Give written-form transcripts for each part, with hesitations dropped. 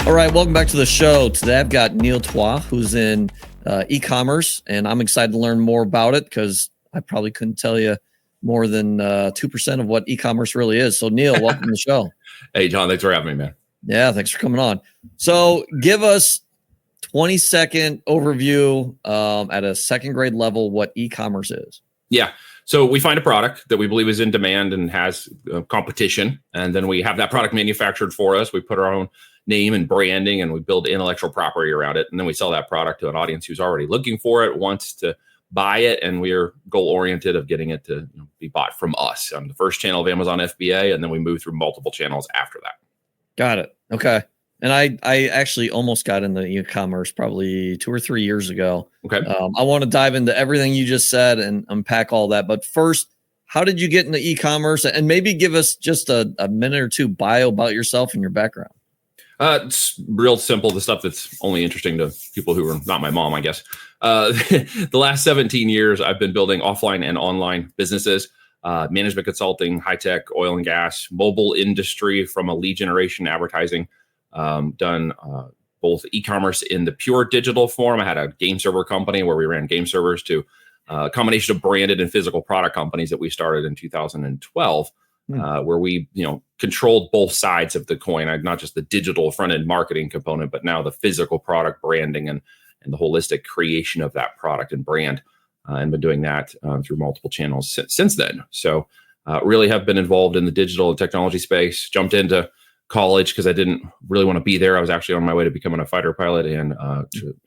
All right, welcome back to the show. Today I've got Neil Twa, who's in e-commerce, and I'm excited to learn more about it because I probably couldn't tell you more than 2% of what e-commerce really is. So Neil, welcome to the show. Hey, John, thanks for having me, man. Yeah, thanks for coming on. So give us 20-second overview at a second grade level what e-commerce is. Yeah. So we find a product that we believe is in demand and has competition, and then we have that product manufactured for us. We put our own name and branding, and we build intellectual property around it, and then we sell that product to an audience who's already looking for it, wants to buy it, and we're goal-oriented of getting it to be bought from us on the first channel of Amazon FBA, and then we move through multiple channels after that. Got it. Okay. And I actually almost got into e-commerce probably 2 or 3 years ago. Okay. I want to dive into everything you just said and unpack all that. But first, how did you get into e-commerce? And maybe give us just a minute or two bio about yourself and your background. It's real simple. The stuff that's only interesting to people who are not my mom, I guess. The last 17 years, I've been building offline and online businesses, management consulting, high tech, oil and gas, mobile industry from a lead generation advertising. Done both e-commerce in the pure digital form. I had a game server company where we ran game servers to a combination of branded and physical product companies that we started in 2012, where we, controlled both sides of the coin, not just the digital front end marketing component, but now the physical product branding and the holistic creation of that product and brand, and been doing that through multiple channels since then. So really have been involved in the digital and technology space. Jumped into college because I didn't really want to be there. I was actually on my way to becoming a fighter pilot, and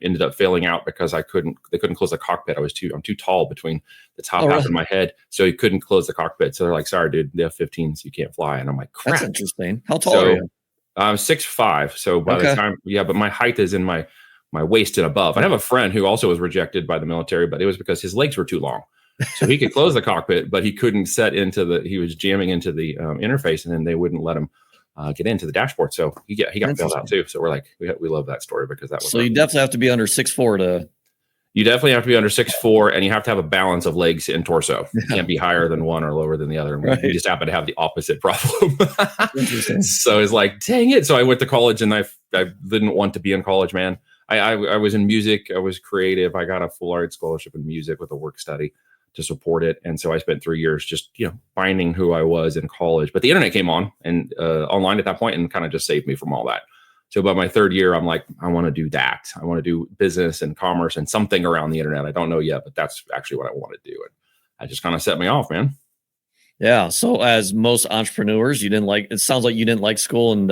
ended up failing out because they couldn't close the cockpit. I'm too tall between the top half of my head, so he couldn't close the cockpit. So they're like, "Sorry, dude, the F-15, so you can't fly." And I'm like, "Crap." That's interesting. How tall are you? I'm 6'5". So by the time, but my height is in my waist and above. I have a friend who also was rejected by the military, but it was because his legs were too long. So he could close the cockpit, but he couldn't he was jamming into the interface, and then they wouldn't let him get into the dashboard. So he got bailed out too. So we're like, we love that story because that was. So you definitely have to be under 6'4" to. You definitely have to be under 6'4", and you have to have a balance of legs and torso. You can't be higher than one or lower than the other. And we just happen to have the opposite problem. So it's like, dang it. So I went to college, and I didn't want to be in college, man. I was in music. I was creative. I got a full ride scholarship in music with a work study to support it. And so I spent 3 years just, finding who I was in college. But the internet came on and online at that point and kind of just saved me from all that. So by my third year, I'm like, I want to do that. I want to do business and commerce and something around the internet. I don't know yet, but that's actually what I want to do. And that just kind of set me off, man. Yeah. So as most entrepreneurs, it sounds like you didn't like school, and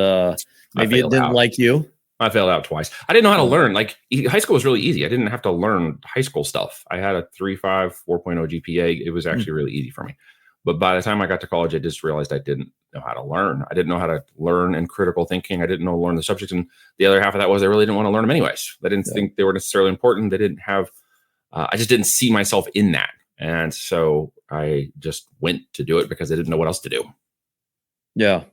maybe it didn't like you. I failed out twice. I didn't know how to learn. Like, high school was really easy. I didn't have to learn high school stuff. I had a 3.5, 4.0 GPA. It was actually really easy for me. But by the time I got to college, I just realized I didn't know how to learn. I didn't know how to learn in critical thinking. I didn't know how to learn the subjects. And the other half of that was I really didn't want to learn them anyways. I didn't think they were necessarily important. They didn't have, I just didn't see myself in that. And so I just went to do it because I didn't know what else to do. Yeah.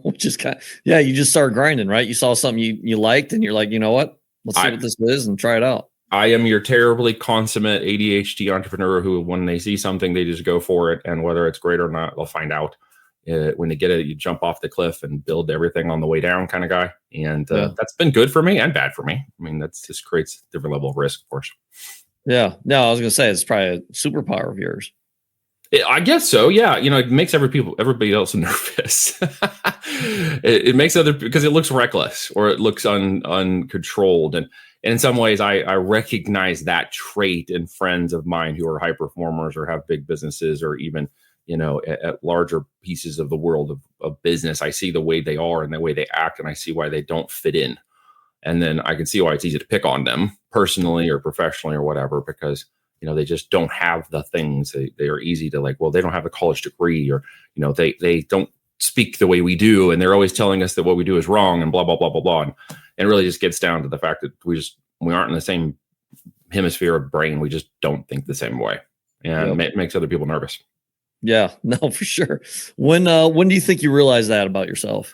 Which is you just started grinding, right? You saw something you liked, and you're like, you know what? Let's see what this is and try it out. I am your terribly consummate ADHD entrepreneur who, when they see something, they just go for it. And whether it's great or not, they'll find out. When they get it, you jump off the cliff and build everything on the way down kind of guy. And that's been good for me and bad for me. I mean, that's just creates a different level of risk, of course. Yeah. No, I was going to say, it's probably a superpower of yours. I guess so. Yeah. It makes everybody else nervous. it makes because it looks reckless or it looks uncontrolled. And in some ways I recognize that trait in friends of mine who are high performers or have big businesses or even, at larger pieces of the world of business. I see the way they are and the way they act, and I see why they don't fit in. And then I can see why it's easy to pick on them personally or professionally or whatever, because they just don't have the things. They are easy to like, well, they don't have a college degree, or, they don't speak the way we do. And they're always telling us that what we do is wrong and blah, blah, blah, blah, blah. And it really just gets down to the fact that we aren't in the same hemisphere of brain. We just don't think the same way. And it makes other people nervous. Yeah, no, for sure. When do you think you realized that about yourself?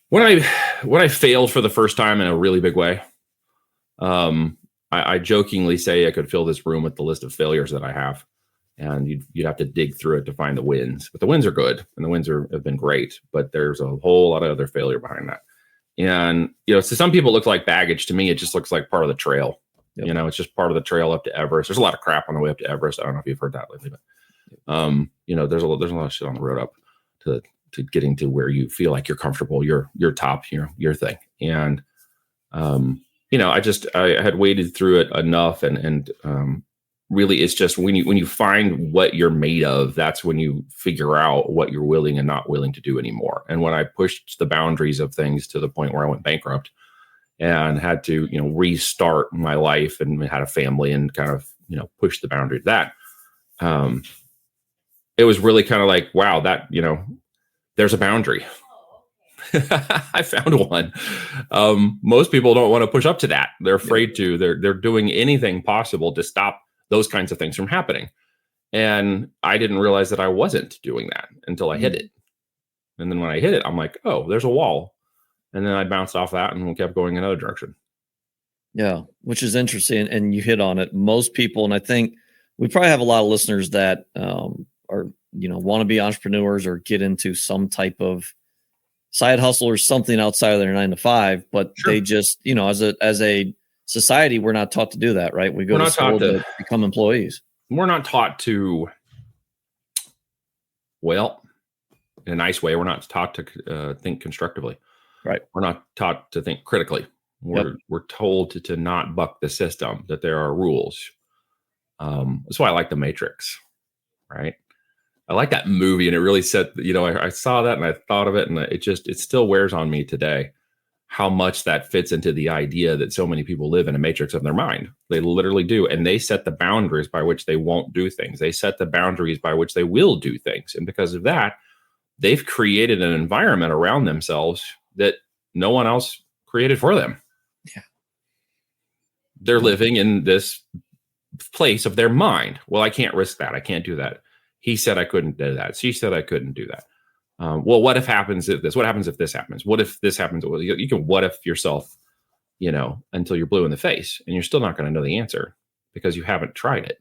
When I failed for the first time in a really big way. I jokingly say I could fill this room with the list of failures that I have, and you'd have to dig through it to find the wins. But the wins are good, and the wins have been great. But there's a whole lot of other failure behind that. And, so some people look like baggage. To me, it just looks like part of the trail. Yep. It's just part of the trail up to Everest. There's a lot of crap on the way up to Everest. I don't know if you've heard that lately, but, there's a lot of shit on the road up to getting to where you feel like you're comfortable, your top, your thing. And, I had waded through it enough and really it's just when you find what you're made of, that's when you figure out what you're willing and not willing to do anymore. And when I pushed the boundaries of things to the point where I went bankrupt and had to, restart my life and had a family and kind of, push the boundary of that, it was really kind of like, wow, that, there's a boundary. I found one. Most people don't want to push up to that. They're afraid to. They're doing anything possible to stop those kinds of things from happening. And I didn't realize that I wasn't doing that until I hit it. And then when I hit it, I'm like, oh, there's a wall. And then I bounced off that and kept going another direction. Yeah, which is interesting. And you hit on it. Most people, and I think we probably have a lot of listeners that are, want to be entrepreneurs or get into some type of side hustle or something outside of their 9-to-5, but they just, as a society, we're not taught to do that, right? We go to school to become employees. We're not taught to, well, in a nice way, we're not taught to think constructively. Right. We're not taught to think critically. We're told to not buck the system, that there are rules. That's why I like The Matrix, right? I like that movie, and it really set, I saw that and I thought of it, and it still wears on me today how much that fits into the idea that so many people live in a matrix of their mind. They literally do. And they set the boundaries by which they won't do things. They set the boundaries by which they will do things. And because of that, they've created an environment around themselves that no one else created for them. Yeah. They're living in this place of their mind. Well, I can't risk that. I can't do that. He said I couldn't do that. She said I couldn't do that. Well, what if happens if this? What happens if this happens? What if this happens? Well, you can what if yourself, until you're blue in the face, and you're still not going to know the answer because you haven't tried it.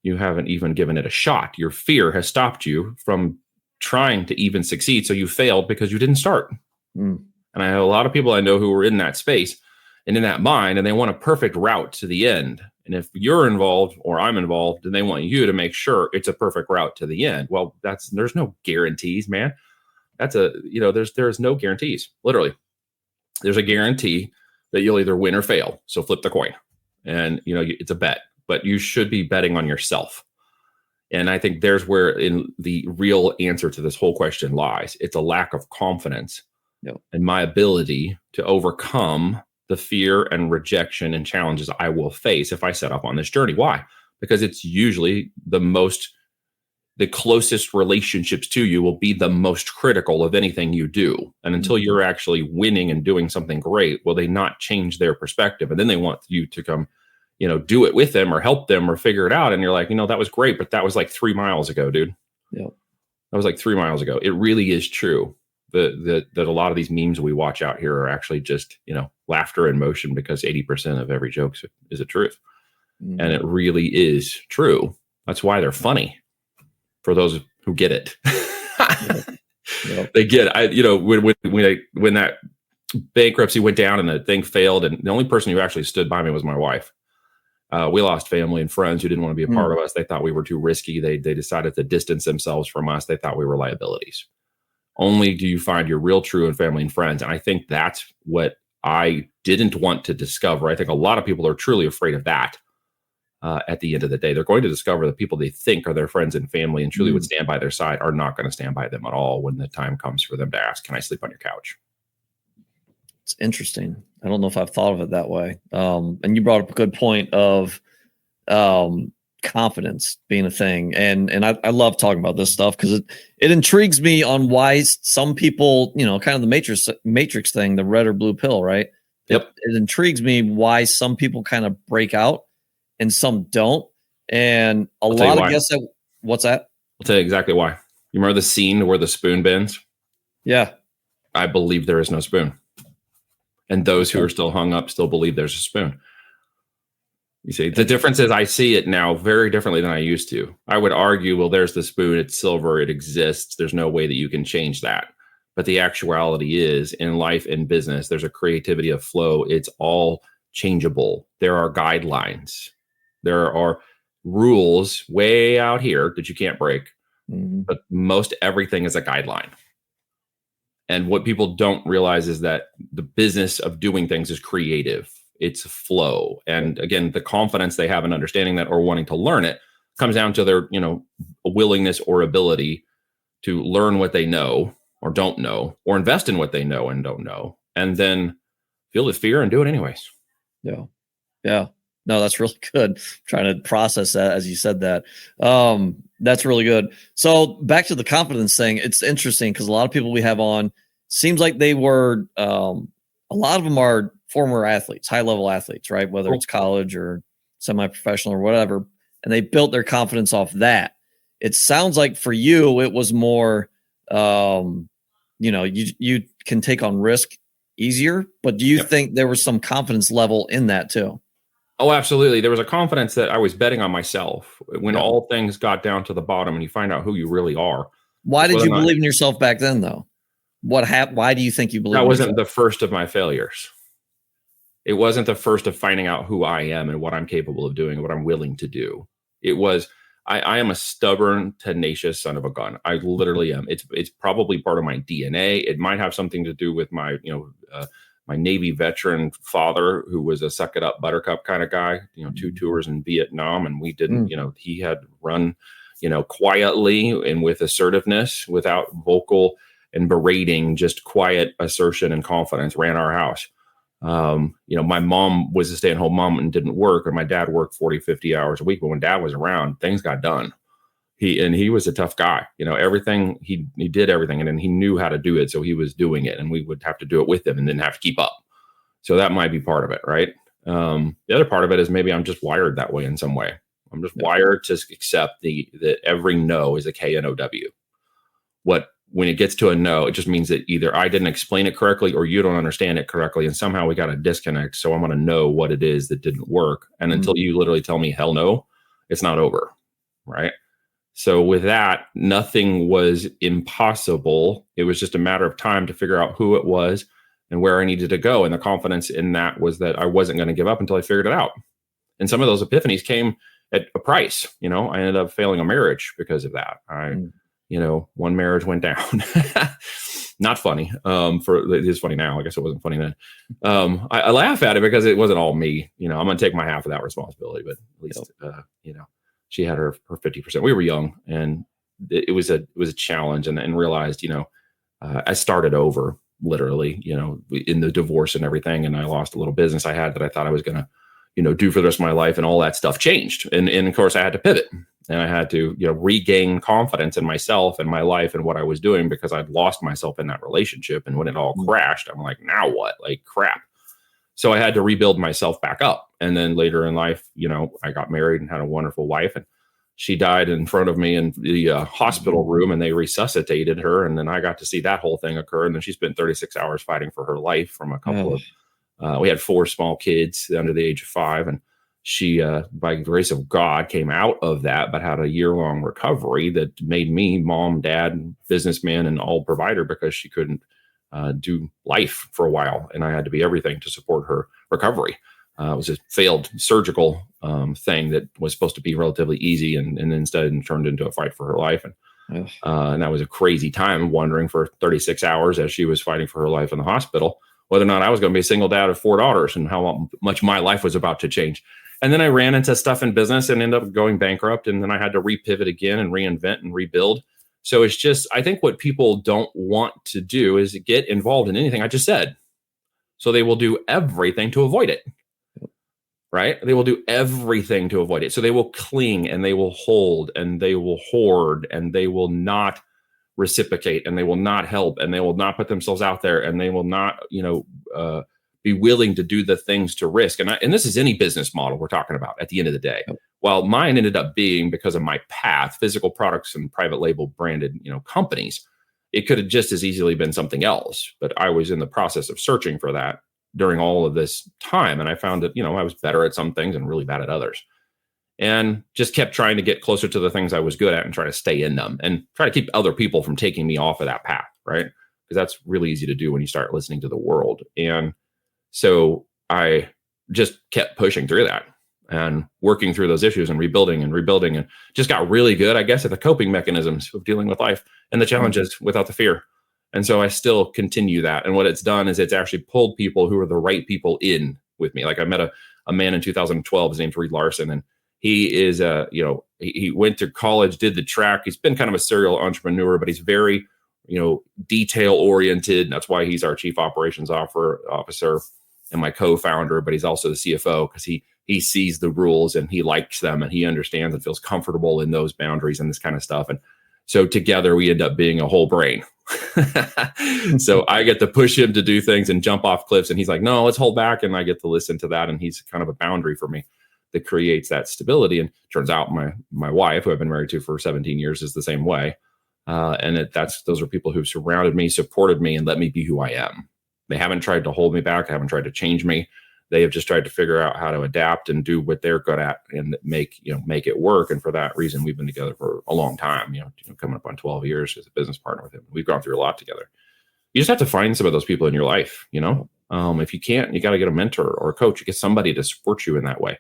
You haven't even given it a shot. Your fear has stopped you from trying to even succeed. So you failed because you didn't start. And I have a lot of people I know who are in that space and in that mind, and they want a perfect route to the end. And if you're involved or I'm involved, then they want you to make sure it's a perfect route to the end. Well, there's no guarantees, man. There's no guarantees. Literally, there's a guarantee that you'll either win or fail. So flip the coin, and it's a bet. But you should be betting on yourself. And I think there's where in the real answer to this whole question lies. It's a lack of confidence in my ability to overcome the fear and rejection and challenges I will face if I set off on this journey. Why? Because it's usually the closest relationships to you will be the most critical of anything you do. And until you're actually winning and doing something great, will they not change their perspective? And then they want you to come, do it with them or help them or figure it out. And you're like, that was great, but that was like 3 miles ago, dude. Yeah. That was like 3 miles ago. It really is true that a lot of these memes we watch out here are actually just, laughter in motion, because 80% of every joke is a truth. And it really is true. That's why they're funny for those who get it. They get it. When that bankruptcy went down and the thing failed, and the only person who actually stood by me was my wife. We lost family and friends who didn't want to be a part of us. They thought we were too risky. They decided to distance themselves from us. They thought we were liabilities. Only do you find your real true and family and friends. And I think that's what I didn't want to discover. I think a lot of people are truly afraid of that. At the end of the day, they're going to discover the people they think are their friends and family and truly would stand by their side are not going to stand by them at all when the time comes for them to ask, can I sleep on your couch? It's interesting. I don't know if I've thought of it that way. And you brought up a good point of confidence being a thing. And I love talking about this stuff because it intrigues me on why some people, kind of the matrix thing, the red or blue pill, right? Yep. It intrigues me why some people kind of break out and some don't. And a lot of guess that, what's that? I'll tell you exactly why. You remember the scene where the spoon bends? Yeah. I believe there is no spoon. And those who are still hung up still believe there's a spoon. You see, the difference is I see it now very differently than I used to. I would argue, well, there's the spoon. It's silver. It exists. There's no way that you can change that. But the actuality is, in life and business, there's a creativity of flow. It's all changeable. There are guidelines. There are rules way out here that you can't break, but most everything is a guideline. And what people don't realize is that the business of doing things is creative. It's flow. And again, the confidence they have in understanding that or wanting to learn it comes down to their, willingness or ability to learn what they know or don't know, or invest in what they know and don't know, and then feel the fear and do it anyways. Yeah. Yeah. No, that's really good. Trying to process that as you said that. That's really good. So back to the confidence thing. It's interesting because a lot of people we have on seems like they were, a lot of them are former athletes, high level athletes, right? Whether it's college or semi-professional or whatever, and they built their confidence off that. It sounds like for you, it was more, you can take on risk easier, but do you think there was some confidence level in that too? Oh, absolutely. There was a confidence that I was betting on myself when all things got down to the bottom and you find out who you really are. Why did you believe in yourself back then, though? What happened? Why do you think you believe? That wasn't the first of my failures. It wasn't the first of finding out who I am and what I'm capable of doing and what I'm willing to do. It was, I am a stubborn, tenacious son of a gun. I literally am. It's probably part of my DNA. It might have something to do with my, my Navy veteran father, who was a suck it up buttercup kind of guy, 2 tours in Vietnam. And we didn't, he had run, quietly and with assertiveness, without vocal and berating, just quiet assertion and confidence, ran our house. My mom was a stay-at-home mom and didn't work, and my dad worked 40, 50 hours a week. But when dad was around, things got done. He was a tough guy, everything he did everything, and then he knew how to do it. So he was doing it, and we would have to do it with him and didn't have to keep up. So that might be part of it. Right. The other part of it is maybe I'm just wired that way in some way. I'm just wired to accept that every no is a KNOW. When it gets to a no, it just means that either I didn't explain it correctly or you don't understand it correctly. And somehow we got a disconnect. So I'm going to know what it is that didn't work. And until you literally tell me, hell no, it's not over. Right. So with that, nothing was impossible. It was just a matter of time to figure out who it was and where I needed to go. And the confidence in that was that I wasn't going to give up until I figured it out. And some of those epiphanies came at a price. I ended up failing a marriage because of that. One marriage went down. Not funny. It is funny now. I guess it wasn't funny then. I laugh at it because it wasn't all me. I'm going to take my half of that responsibility, but at least, she had her 50%. We were young, and it was a challenge, and realized, I started over literally, in the divorce and everything. And I lost a little business I had that I thought I was going to, do for the rest of my life, and all that stuff changed. And of course I had to pivot. And I had to, regain confidence in myself and my life and what I was doing, because I'd lost myself in that relationship. And when it all crashed, I'm like, now what? Like crap. So I had to rebuild myself back up. And then later in life, I got married and had a wonderful wife, and she died in front of me in the hospital room, and they resuscitated her. And then I got to see that whole thing occur. And then she spent 36 hours fighting for her life from a couple of, we had 4 small kids under the age of 5. And she, by the grace of God, came out of that, but had a year-long recovery that made me mom, dad, businessman, and all provider, because she couldn't do life for a while. And I had to be everything to support her recovery. It was a failed surgical thing that was supposed to be relatively easy, and instead turned into a fight for her life. And that was a crazy time, wondering for 36 hours as she was fighting for her life in the hospital, whether or not I was going to be a single dad of 4 daughters and how much my life was about to change. And then I ran into stuff in business and ended up going bankrupt. And then I had to repivot again and reinvent and rebuild. So it's just, I think what people don't want to do is get involved in anything I just said. So they will do everything to avoid it. Right? They will do everything to avoid it. So they will cling, and they will hold, and they will hoard, and they will not reciprocate, and they will not help, and they will not put themselves out there, and they will not, be willing to do the things to risk. And this is any business model we're talking about at the end of the day. While mine ended up being, because of my path, physical products and private label branded, companies, it could have just as easily been something else. But I was in the process of searching for that during all of this time. And I found that, I was better at some things and really bad at others, and just kept trying to get closer to the things I was good at and try to stay in them and try to keep other people from taking me off of that path. Right. because that's really easy to do when you start listening to the world. And so I just kept pushing through that and working through those issues and rebuilding and just got really good, I guess, at the coping mechanisms of dealing with life and the challenges without the fear. And so I still continue that. And what it's done is it's actually pulled people who are the right people in with me. Like I met a man in 2012, his name's Reed Larson, and he is he went to college, did the track. He's been kind of a serial entrepreneur, but he's very, detail oriented. That's why he's our chief operations officer and my co-founder, but he's also the CFO because he sees the rules and he likes them and he understands and feels comfortable in those boundaries and this kind of stuff. And so together we end up being a whole brain. So I get to push him to do things and jump off cliffs. And he's like, no, let's hold back. And I get to listen to that. And he's kind of a boundary for me that creates that stability. And turns out my wife, who I've been married to for 17 years, is the same way. Those are people who've surrounded me, supported me, and let me be who I am. They haven't tried to hold me back. They haven't tried to change me. They have just tried to figure out how to adapt and do what they're good at and make it work. And for that reason, we've been together for a long time, coming up on 12 years as a business partner with him. We've gone through a lot together. You just have to find some of those people in your life, if you can't, you got to get a mentor or a coach, you get somebody to support you in that way.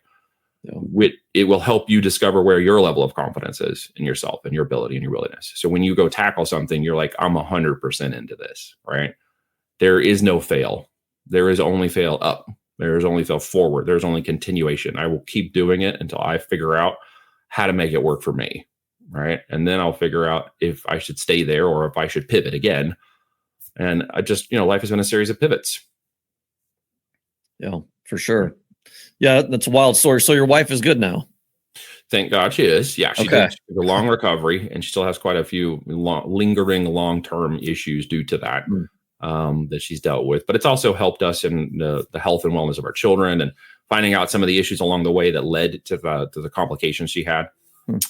It will help you discover where your level of confidence is in yourself and your ability and your willingness. So when you go tackle something, you're like, I'm 100% into this, right? There is no fail. There is only fail up. There is only fail forward. There's only continuation. I will keep doing it until I figure out how to make it work for me, right? And then I'll figure out if I should stay there or if I should pivot again. And I just, life has been a series of pivots. Yeah, for sure. Yeah, that's a wild story. So your wife is good now? Thank God she is. Yeah, she did a long recovery, and she still has quite a few lingering long-term issues due to that that she's dealt with. But it's also helped us in the health and wellness of our children and finding out some of the issues along the way that led to the complications she had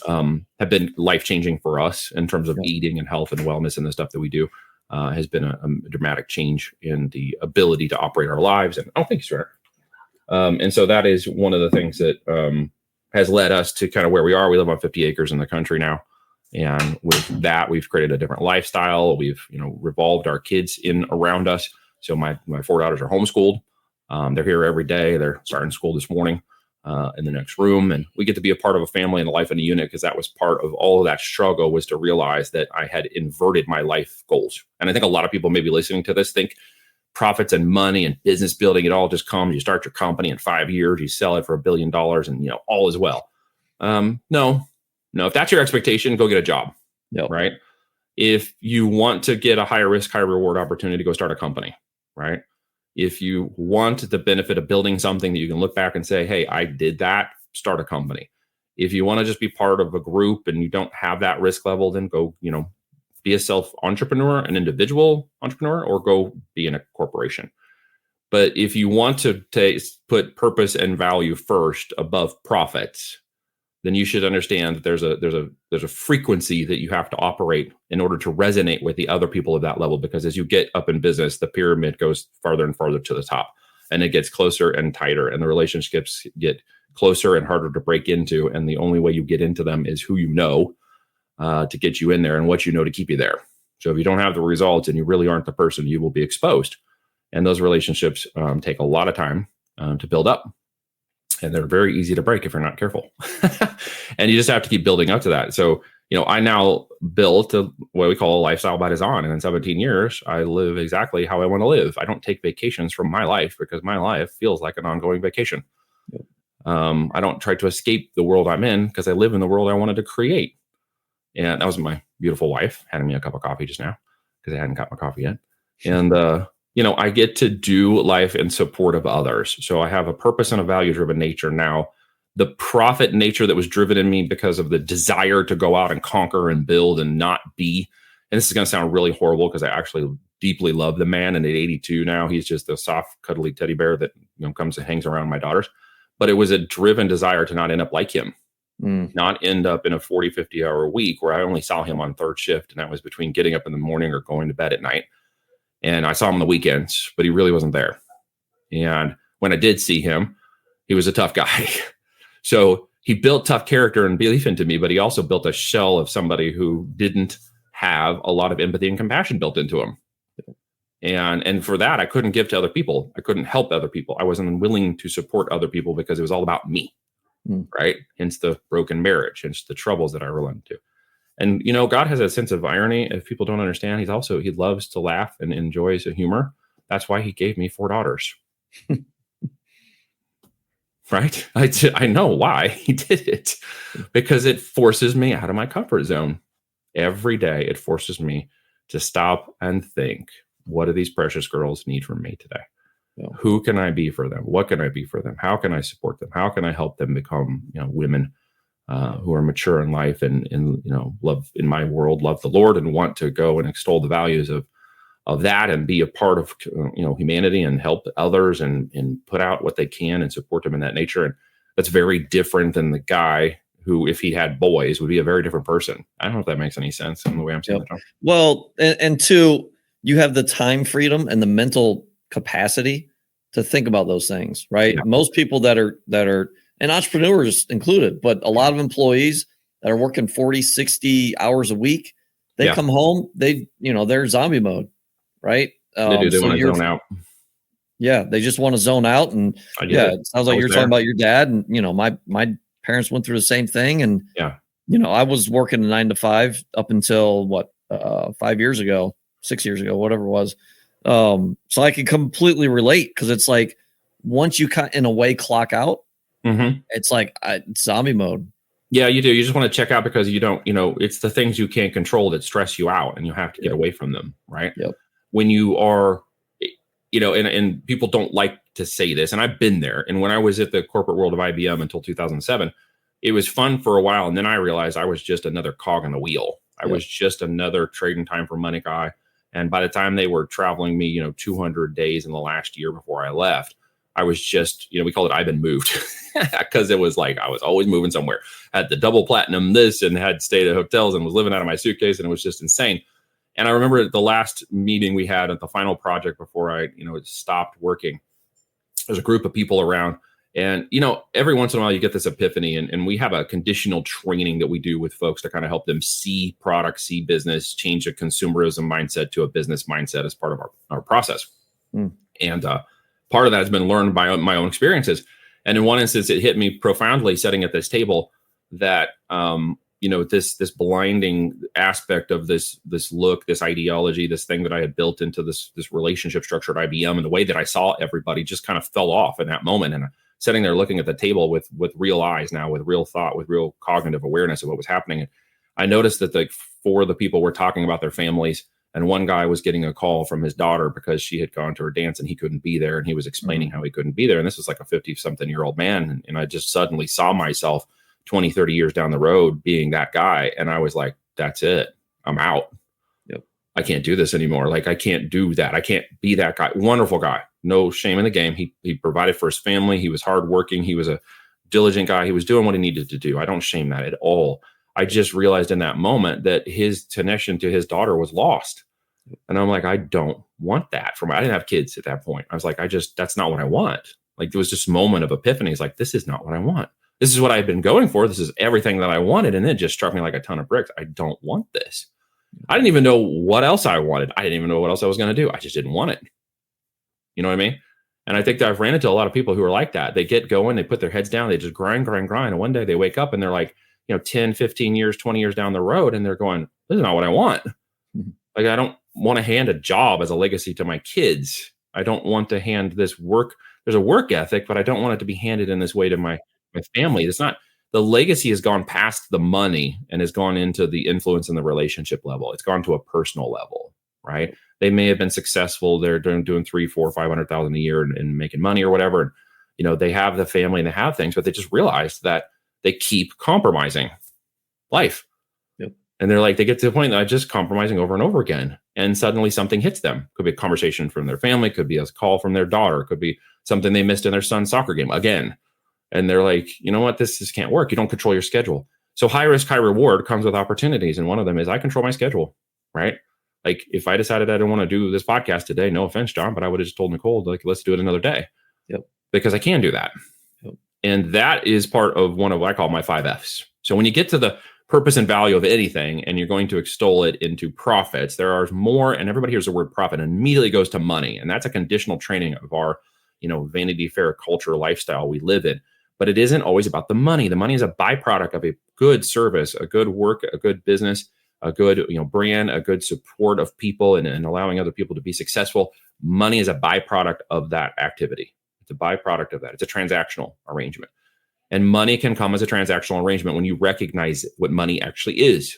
have been life-changing for us in terms of eating and health and wellness and the stuff that we do. Has been a dramatic change in the ability to operate our lives. And thank you, sir. And so that is one of the things that has led us to kind of where we are. We live on 50 acres in the country now. And with that, we've created a different lifestyle. We've, revolved our kids in around us. So my 4 daughters are homeschooled. They're here every day. They're starting school this morning in the next room. And we get to be a part of a family and a life in a unit because that was part of all of that struggle, was to realize that I had inverted my life goals. And I think a lot of people maybe listening to this think profits and money and business building, it all just comes. You start your company in 5 years, you sell it for $1 billion and, all is well. No, if that's your expectation, go get a job, right? If you want to get a higher risk, higher reward opportunity, go start a company, right? If you want the benefit of building something that you can look back and say, hey, I did that, start a company. If you want to just be part of a group and you don't have that risk level, then go, be a self-entrepreneur, an individual entrepreneur, or go be in a corporation. But if you want to put purpose and value first above profits, then you should understand that there's a frequency that you have to operate in order to resonate with the other people of that level. Because as you get up in business, the pyramid goes farther and farther to the top, and it gets closer and tighter, and the relationships get closer and harder to break into. And the only way you get into them is who you know to get you in there and what you know to keep you there. So if you don't have the results and you really aren't the person, you will be exposed. And those relationships take a lot of time to build up. And they're very easy to break if you're not careful. And you just have to keep building up to that. So, I now built what we call a lifestyle by design. And in 17 years, I live exactly how I want to live. I don't take vacations from my life because my life feels like an ongoing vacation. I don't try to escape the world I'm in because I live in the world I wanted to create. And that was my beautiful wife handing me a cup of coffee just now because I hadn't got my coffee yet. And, I get to do life in support of others. So I have a purpose and a value-driven nature now. The profit nature that was driven in me because of the desire to go out and conquer and build and not be. And this is going to sound really horrible because I actually deeply love the man. And at 82 now, he's just a soft, cuddly teddy bear that comes and hangs around my daughters. But it was a driven desire to not end up like him. Not end up in a 40, 50 hour week where I only saw him on third shift. And that was between getting up in the morning or going to bed at night. And I saw him on the weekends, but he really wasn't there. And when I did see him, he was a tough guy. So he built tough character and belief into me, but he also built a shell of somebody who didn't have a lot of empathy and compassion built into him. And for that, I couldn't give to other people. I couldn't help other people. I wasn't willing to support other people because it was all about me, right? Hence the broken marriage, hence the troubles that I run into. And, God has a sense of irony. If people don't understand, he loves to laugh and enjoys a humor. That's why he gave me 4 daughters. Right? I know why he did it, because it forces me out of my comfort zone. Every day, it forces me to stop and think, what do these precious girls need from me today? Yeah. Who can I be for them? What can I be for them? How can I support them? How can I help them become, women who are mature in life and love, in my world, love the Lord and want to go and extol the values of that and be a part of, humanity and help others and put out what they can and support them in that nature. And that's very different than the guy who, if he had boys, would be a very different person. I don't know if that makes any sense in the way I'm saying that. Well, and two, you have the time freedom and the mental capacity to think about those things, right? Yeah. Most people that are, and entrepreneurs included, but a lot of employees that are working 40, 60 hours a week, they come home, they're zombie mode, right? They do. They want to zone out. Yeah, they just want to zone out. And it sounds like you're talking about your dad. And, my parents went through the same thing. And, I was working a 9 to 5 up until 5 years ago, 6 years ago, whatever it was. So I can completely relate, because it's like, once you in a way clock out, it's like it's zombie mode. Yeah, you do. You just want to check out because you don't, it's the things you can't control that stress you out, and you have to get away from them, right? Yep. When you are, and people don't like to say this, and I've been there. And when I was at the corporate world of IBM until 2007, it was fun for a while. And then I realized I was just another cog in the wheel. I was just another trading time for money guy. And by the time they were traveling me, 200 days in the last year before I left, I was just, we called it I've been moved, because it was like I was always moving somewhere. Had the double platinum this and had stayed at hotels and was living out of my suitcase, and it was just insane. And I remember at the last meeting we had at the final project before I, stopped working, there's a group of people around, and, every once in a while you get this epiphany, and we have a conditional training that we do with folks to kind of help them see product, see business, change a consumerism mindset to a business mindset as part of our process. And, part of that has been learned by my own experiences. And in one instance, it hit me profoundly sitting at this table that, this blinding aspect of this look, this ideology, this thing that I had built into this relationship structure at IBM, and the way that I saw everybody just kind of fell off in that moment. And sitting there looking at the table with real eyes now, with real thought, with real cognitive awareness of what was happening. And I noticed that 4 of the people were talking about their families. And one guy was getting a call from his daughter because she had gone to her dance and he couldn't be there. And he was explaining how he couldn't be there. And this was like a 50-something-year-old man. And I just suddenly saw myself 20, 30 years down the road being that guy. And I was like, that's it. I'm out. Yep. I can't do this anymore. Like, I can't do that. I can't be that guy. Wonderful guy. No shame in the game. He provided for his family. He was hardworking. He was a diligent guy. He was doing what he needed to do. I don't shame that at all. I just realized in that moment that his connection to his daughter was lost. And I'm like, I don't want that from, I didn't have kids at that point. I was like, that's not what I want. Like, there was this moment of epiphany. It's like, this is not what I want. This is what I've been going for. This is everything that I wanted. And then it just struck me like a ton of bricks. I don't want this. I didn't even know what else I wanted. I didn't even know what else I was going to do. I just didn't want it. You know what I mean? And I think that I've ran into a lot of people who are like that. They get going, they put their heads down, they just grind. And one day they wake up and they're like, 10, 15 years, 20 years down the road. And they're going, this is not what I want. Like, I don't want to hand a job as a legacy to my kids. I don't want to hand this work. There's a work ethic, but I don't want it to be handed in this way to my family. It's not, the legacy has gone past the money and has gone into the influence and the relationship level. It's gone to a personal level, right? They may have been successful. They're doing 3, 4, 500,000 a year and making money or whatever. And, they have the family and they have things, but they just realized that they keep compromising life. Yep. And they're like, they get to the point that I'm just compromising over and over again. And suddenly something hits them. Could be a conversation from their family, could be a call from their daughter, could be something they missed in their son's soccer game again. And they're like, you know what, this can't work. You don't control your schedule. So high risk, high reward comes with opportunities. And one of them is I control my schedule, right? Like, if I decided I didn't want to do this podcast today, no offense, John, but I would have just told Nicole, like, let's do it another day. Yep. Because I can do that. Yep. And that is part of one of what I call my 5 Fs. So when you get to the purpose and value of anything, and you're going to extol it into profits, there are more, and everybody hears the word profit and immediately goes to money. And that's a conditional training of our, Vanity Fair culture lifestyle we live in. But it isn't always about the money. The money is a byproduct of a good service, a good work, a good business, a good brand, a good support of people, and allowing other people to be successful. Money is a byproduct of that activity. It's a byproduct of that. It's a transactional arrangement. And money can come as a transactional arrangement when you recognize what money actually is.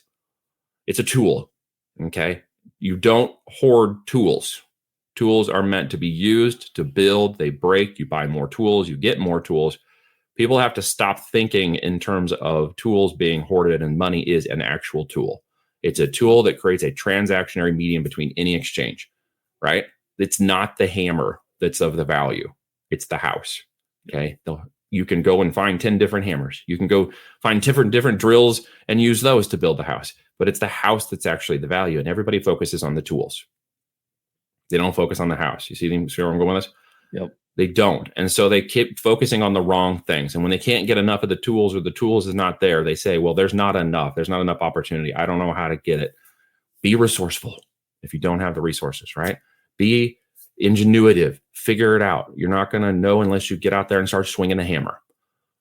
It's a tool. Okay. You don't hoard tools. Tools are meant to be used to build. They break. You buy more tools. You get more tools. People have to stop thinking in terms of tools being hoarded, and money is an actual tool. It's a tool that creates a transactionary medium between any exchange, right? It's not the hammer that's of the value. It's the house. Okay. You can go and find 10 different hammers. You can go find different drills and use those to build the house. But it's the house that's actually the value. And everybody focuses on the tools. They don't focus on the house. You see where I'm going with this? Yep. They don't. And so they keep focusing on the wrong things. And when they can't get enough of the tools, or the tools is not there, they say, well, there's not enough. There's not enough opportunity. I don't know how to get it. Be resourceful if you don't have the resources, right? Be ingenuitive. Figure it out. You're not going to know unless you get out there and start swinging a hammer,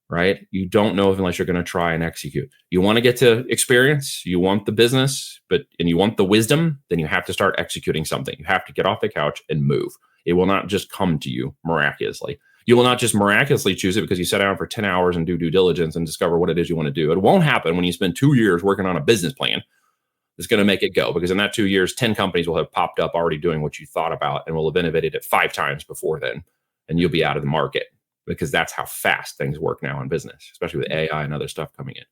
right? You don't know unless you're going to try and execute. You want to get to experience, you want the business, and you want the wisdom, then you have to start executing something. You have to get off the couch and move. It will not just come to you miraculously. You will not just miraculously choose it because you sit down for 10 hours and do due diligence and discover what it is you want to do. It won't happen when you spend 2 years working on a business plan. It's going to make it go, because in that 2 years, 10 companies will have popped up already doing what you thought about, and will have innovated it 5 times before then. And you'll be out of the market, because that's how fast things work now in business, especially with AI and other stuff coming in.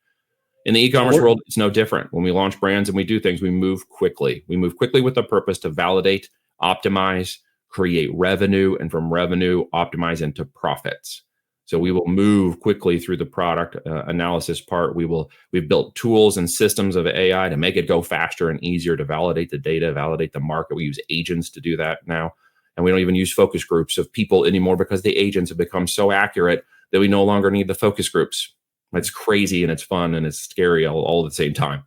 In the e-commerce world, it's no different. When we launch brands and we do things, we move quickly. We move quickly with the purpose to validate, optimize, create revenue, and from revenue, optimize into profits. So we will move quickly through the product analysis part. We've built tools and systems of AI to make it go faster and easier to validate the data, validate the market. We use agents to do that now. And we don't even use focus groups of people anymore, because the agents have become so accurate that we no longer need the focus groups. It's crazy and it's fun and it's scary all at the same time.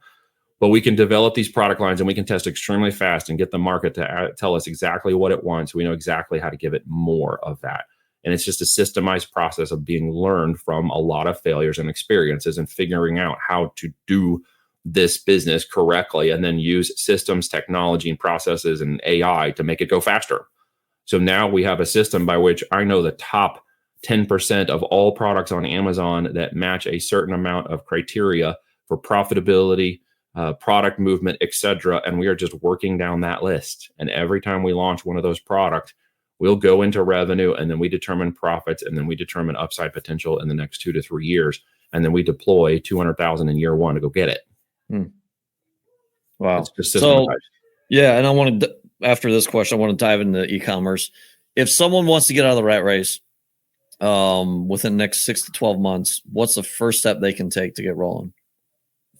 But we can develop these product lines and we can test extremely fast and get the market to tell us exactly what it wants. We know exactly how to give it more of that. And it's just a systemized process of being learned from a lot of failures and experiences, and figuring out how to do this business correctly, and then use systems, technology, and processes and AI to make it go faster. So now we have a system by which I know the top 10% of all products on Amazon that match a certain amount of criteria for profitability, product movement, etc. And we are just working down that list. And every time we launch one of those products, we'll go into revenue, and then we determine profits, and then we determine upside potential in the next 2 to 3 years. And then we deploy 200,000 in year 1 to go get it. Wow. It's just systematized. So, yeah. And I want to, after this question, I want to dive into e-commerce. If someone wants to get out of the rat race within the next 6 to 12 months, what's the first step they can take to get rolling?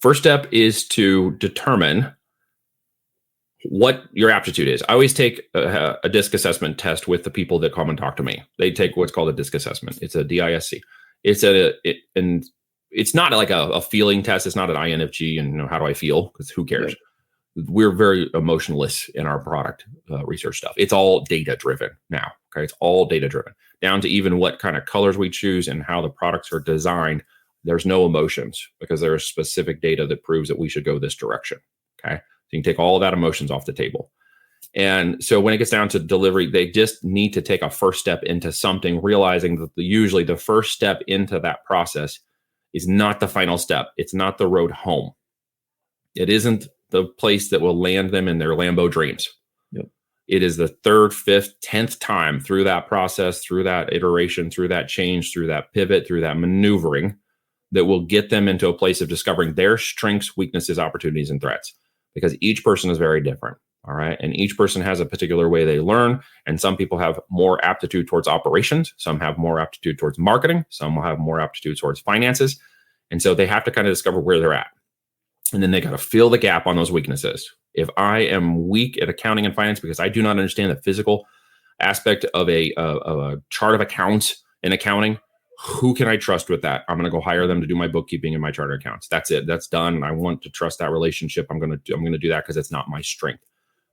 First step is to determine what your aptitude is. I always take a DISC assessment test with the people that come and talk to me. They take what's called a DISC assessment. It's a DISC. And it's not like a feeling test. It's not an INFG and how do I feel? Because who cares? Yeah. We're very emotionless in our product research stuff. It's all data driven now. Okay, it's all data driven, down to even what kind of colors we choose and how the products are designed. There's no emotions, because there is specific data that proves that we should go this direction. Okay. So you can take all of that emotions off the table. And so when it gets down to delivery, they just need to take a first step into something, realizing that usually the first step into that process is not the final step. It's not the road home. It isn't the place that will land them in their Lambo dreams. Yep. It is the 3rd, 5th, 10th time through that process, through that iteration, through that change, through that pivot, through that maneuvering, that will get them into a place of discovering their strengths, weaknesses, opportunities, and threats. Because each person is very different. All right. And each person has a particular way they learn. And some people have more aptitude towards operations. Some have more aptitude towards marketing. Some will have more aptitude towards finances. And so they have to kind of discover where they're at. And then they got to fill the gap on those weaknesses. If I am weak at accounting and finance because I do not understand the physical aspect of a chart of accounts in accounting, Who can I trust with that? I'm going to go hire them to do my bookkeeping and my charter accounts. That's it. That's done. I want to trust that relationship. I'm going to do that because it's not my strength.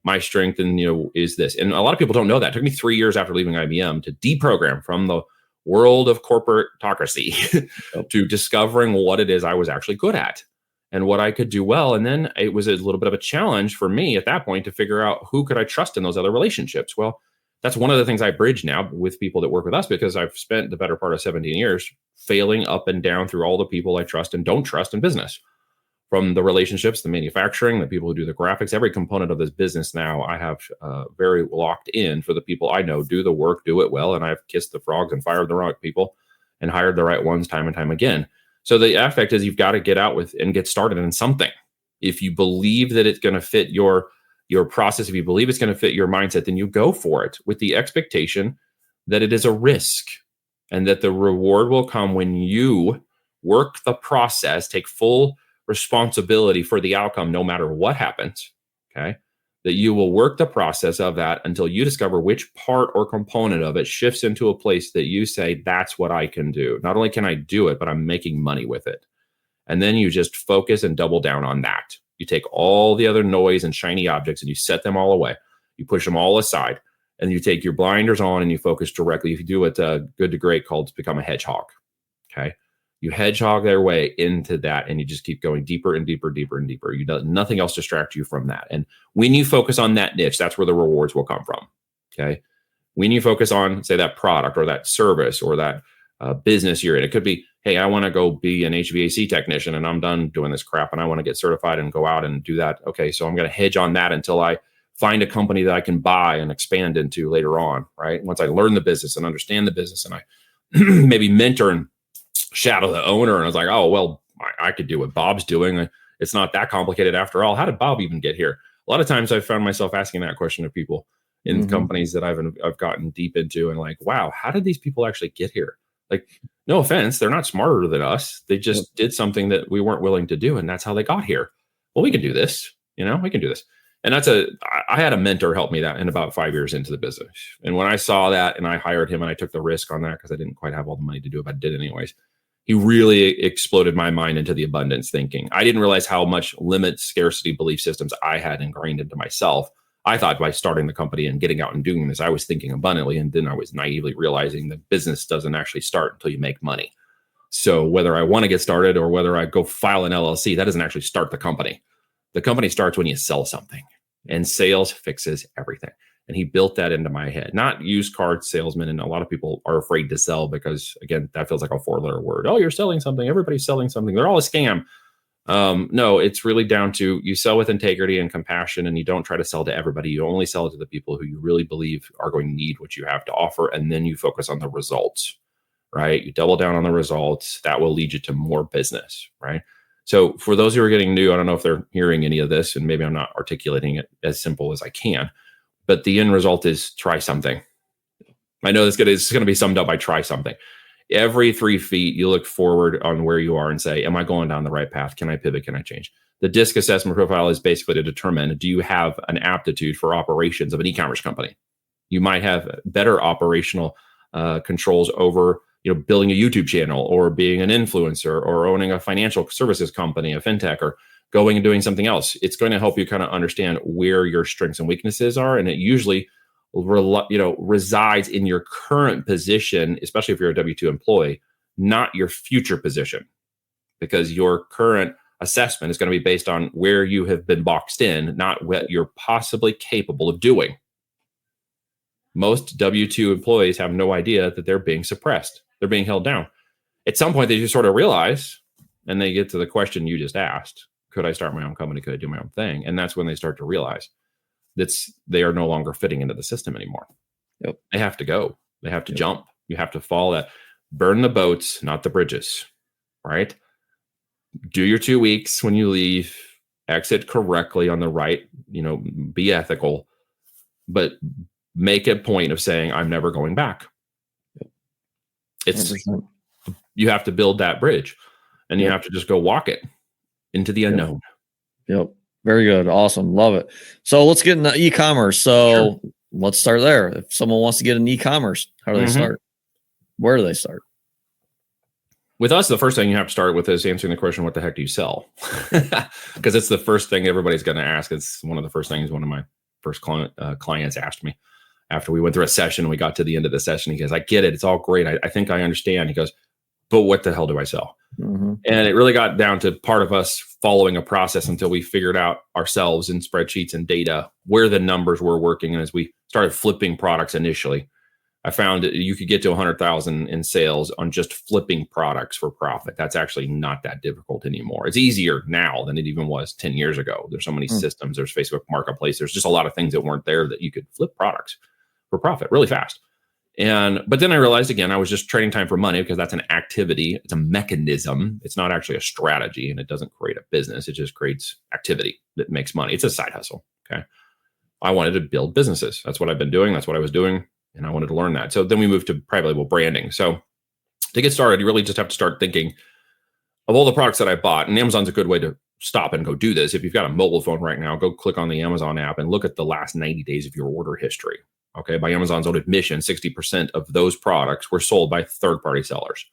My strength, and is this. And a lot of people don't know that. It took me 3 years after leaving IBM to deprogram from the world of corporatocracy to discovering what it is I was actually good at and what I could do well. And then it was a little bit of a challenge for me at that point to figure out who could I trust in those other relationships. Well, that's one of the things I bridge now with people that work with us, because I've spent the better part of 17 years failing up and down through all the people I trust and don't trust in business. From the relationships, the manufacturing, the people who do the graphics, every component of this business now I have very locked in for the people I know do the work, do it well. And I've kissed the frogs and fired the wrong people and hired the right ones time and time again. So the effect is you've got to get out with and get started in something. If you believe that it's going to fit your process, if you believe it's going to fit your mindset, then you go for it with the expectation that it is a risk and that the reward will come when you work the process, take full responsibility for the outcome, no matter what happens. Okay. That you will work the process of that until you discover which part or component of it shifts into a place that you say, that's what I can do. Not only can I do it, but I'm making money with it. And then you just focus and double down on that. You take all the other noise and shiny objects and you set them all away. You push them all aside and you take your blinders on and you focus directly. If you do what Good to Great called become a hedgehog. Okay. You hedgehog their way into that and you just keep going deeper and deeper, deeper and deeper. Nothing else distracts you from that. And when you focus on that niche, that's where the rewards will come from. Okay. When you focus on, say, that product or that service or that business you're in, it could be, hey, I want to go be an HVAC technician and I'm done doing this crap and I want to get certified and go out and do that. Okay. So I'm going to hedge on that until I find a company that I can buy and expand into later on. Right. Once I learn the business and understand the business and I maybe mentor and shadow the owner. And I was like, oh, well, I could do what Bob's doing. It's not that complicated after all. How did Bob even get here? A lot of times I found myself asking that question of people in companies that I've gotten deep into and like, wow, how did these people actually get here? Like, no offense, they're not smarter than us. They just did something that we weren't willing to do. And that's how they got here. Well, we can do this, we can do this. And I had a mentor help me that in about 5 years into the business. And when I saw that and I hired him and I took the risk on that because I didn't quite have all the money to do it, but I did anyways. He really exploded my mind into the abundance thinking. I didn't realize how much limit scarcity belief systems I had ingrained into myself. I thought by starting the company and getting out and doing this, I was thinking abundantly. And then I was naively realizing that business doesn't actually start until you make money. So whether I want to get started or whether I go file an LLC, that doesn't actually start the company. The company starts when you sell something, and sales fixes everything. And he built that into my head, not used car salesman. And a lot of people are afraid to sell because, again, that feels like a 4-letter word. Oh, you're selling something. Everybody's selling something. They're all a scam. No, it's really down to you sell with integrity and compassion, and you don't try to sell to everybody. You only sell to the people who you really believe are going to need what you have to offer. And then you focus on the results, right? You double down on the results. That will lead you to more business, right? So for those who are getting new, I don't know if they're hearing any of this, and maybe I'm not articulating it as simple as I can, but the end result is try something. I know it's going to be summed up by try something. Every 3 feet, you look forward on where you are and say, am I going down the right path? Can I pivot? Can I change? The DISC assessment profile is basically to determine, do you have an aptitude for operations of an e-commerce company? You might have better operational controls over building a YouTube channel or being an influencer or owning a financial services company, a fintech, or going and doing something else. It's going to help you kind of understand where your strengths and weaknesses are. And it usually resides in your current position, especially if you're a W-2 employee, not your future position, because your current assessment is going to be based on where you have been boxed in, not what you're possibly capable of doing. Most W-2 employees have no idea that they're being suppressed. They're being held down. At some point, they just sort of realize, and they get to the question you just asked, could I start my own company? Could I do my own thing? And that's when they start to realize they are no longer fitting into the system anymore. Yep. They have to go. They have to jump. You have to follow that. Burn the boats, not the bridges, right? Do your 2 weeks when you leave. Exit correctly on the right, be ethical, but make a point of saying, I'm never going back. It's 100%. You have to build that bridge and you have to just go walk it into the unknown. Yep. Very good. Awesome. Love it. So let's get into e-commerce. So let's start there. If someone wants to get an e-commerce, how do they start? Where do they start? With us, the first thing you have to start with is answering the question, what the heck do you sell? Because it's the first thing everybody's going to ask. It's one of the first things one of my first clients asked me after we went through a session. We got to the end of the session. He goes, I get it. It's all great. I think I understand. He goes, but what the hell do I sell? Mm-hmm. And it really got down to part of us following a process until we figured out ourselves in spreadsheets and data where the numbers were working. And as we started flipping products initially, I found that you could get to 100,000 in sales on just flipping products for profit. That's actually not that difficult anymore. It's easier now than it even was 10 years ago. There's so many systems. There's Facebook Marketplace. There's just a lot of things that weren't there that you could flip products for profit really fast. But then I realized, again, I was just trading time for money because that's an activity. It's a mechanism. It's not actually a strategy, and it doesn't create a business. It just creates activity that makes money. It's a side hustle. Okay. I wanted to build businesses. That's what I've been doing. That's what I was doing. And I wanted to learn that. So then we moved to private label branding. So to get started, you really just have to start thinking of all the products that I bought. And Amazon's a good way to stop and go do this. If you've got a mobile phone right now, go click on the Amazon app and look at the last 90 days of your order history. Okay. By Amazon's own admission, 60% of those products were sold by third-party sellers.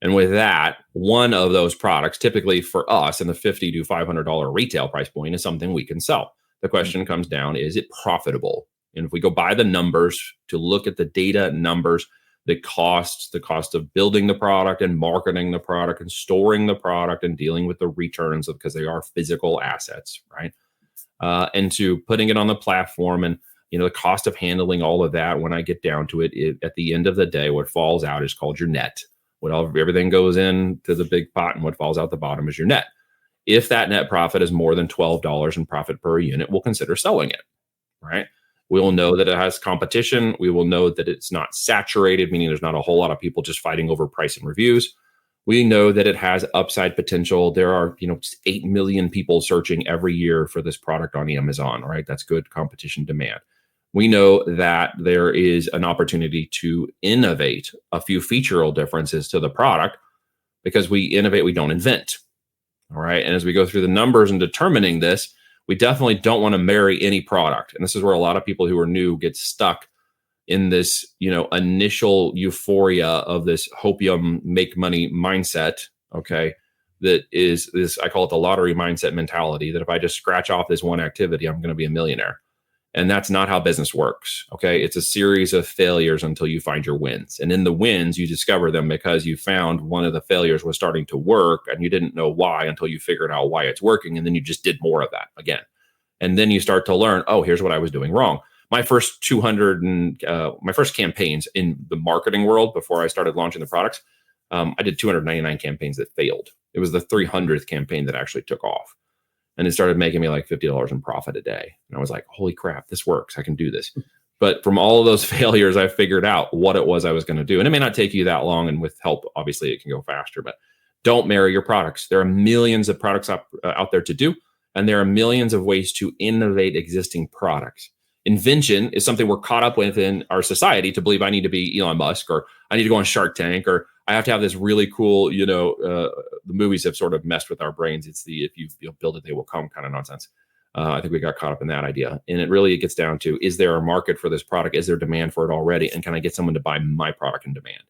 And with that, one of those products, typically for us in the $50 to $500 retail price point, is something we can sell. The question comes down, is it profitable? And if we go by the numbers to look at the data numbers, the cost of building the product and marketing the product and storing the product and dealing with the returns because they are physical assets, right? And to putting it on the platform and, the cost of handling all of that, when I get down to it, at the end of the day, what falls out is called your net. Everything goes into the big pot, and what falls out the bottom is your net. If that net profit is more than $12 in profit per unit, we'll consider selling it, right? We will know that it has competition. We will know that it's not saturated, meaning there's not a whole lot of people just fighting over price and reviews. We know that it has upside potential. There are, 8 million people searching every year for this product on Amazon, right? That's good competition demand. We know that there is an opportunity to innovate a few featural differences to the product because we innovate, we don't invent. All right. And as we go through the numbers and determining this, we definitely don't want to marry any product. And this is where a lot of people who are new get stuck in this, initial euphoria of this hopium make money mindset. Okay. That is this, I call it the lottery mindset mentality, that if I just scratch off this one activity, I'm going to be a millionaire. And that's not how business works. Okay. It's a series of failures until you find your wins. And in the wins, you discover them because you found one of the failures was starting to work and you didn't know why until you figured out why it's working. And then you just did more of that again. And then you start to learn, oh, here's what I was doing wrong. My first my first campaigns in the marketing world before I started launching the products, I did 299 campaigns that failed. It was the 300th campaign that actually took off. And it started making me like $50 in profit a day. And I was like, holy crap, this works. I can do this. But from all of those failures, I figured out what it was I was going to do. And it may not take you that long. And with help, obviously, it can go faster. But don't marry your products. There are millions of products out there to do. And there are millions of ways to innovate existing products. Invention is something we're caught up with in our society to believe I need to be Elon Musk, or I need to go on Shark Tank, or I have to have this really cool, the movies have sort of messed with our brains. It's the, if you build it, they will come kind of nonsense. I think we got caught up in that idea. And it gets down to, is there a market for this product? Is there demand for it already? And can I get someone to buy my product in demand?